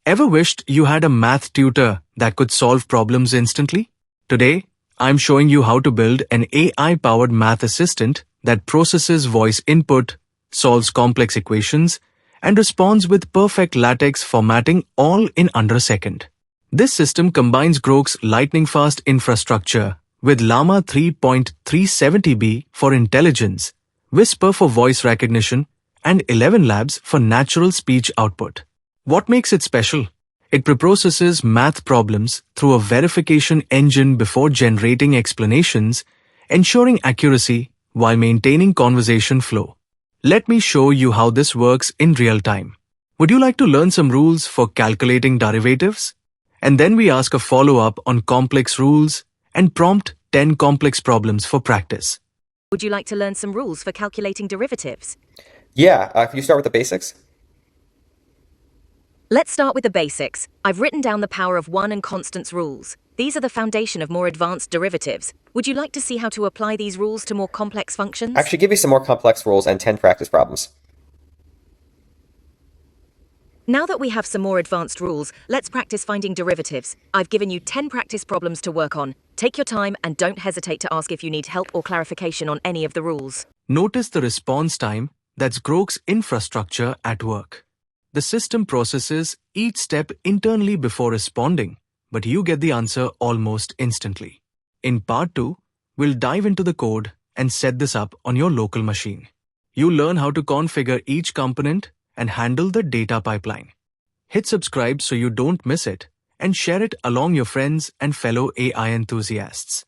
Ever wished you had a math tutor that could solve problems instantly? Today, I'm showing you how to build an AI-powered math assistant that processes voice input, solves complex equations, and responds with perfect LaTeX formatting all in under a second. This system combines Groq's lightning-fast infrastructure with Llama 3.3 70B for intelligence, Whisper for voice recognition, and ElevenLabs for natural speech output. What makes it special? It preprocesses math problems through a verification engine before generating explanations, ensuring accuracy while maintaining conversation flow. Let me show you how this works in real time. Would you like to learn some rules for calculating derivatives? And then we ask a follow-up on complex rules and prompt 10 complex problems for practice. Would you like to learn some rules for calculating derivatives? Yeah, can you start with the basics? Let's start with the basics. I've written down the power of 1 and constants rules. These are the foundation of more advanced derivatives. Would you like to see how to apply these rules to more complex functions? Actually, give me some more complex rules and 10 practice problems. Now that we have some more advanced rules, let's practice finding derivatives. I've given you 10 practice problems to work on. Take your time and don't hesitate to ask if you need help or clarification on any of the rules. Notice the response time. That's Groq's infrastructure at work. The system processes each step internally before responding, but you get the answer almost instantly. In part 2, we'll dive into the code and set this up on your local machine. You'll learn how to configure each component and handle the data pipeline. Hit subscribe so you don't miss it, and share it along your friends and fellow AI enthusiasts.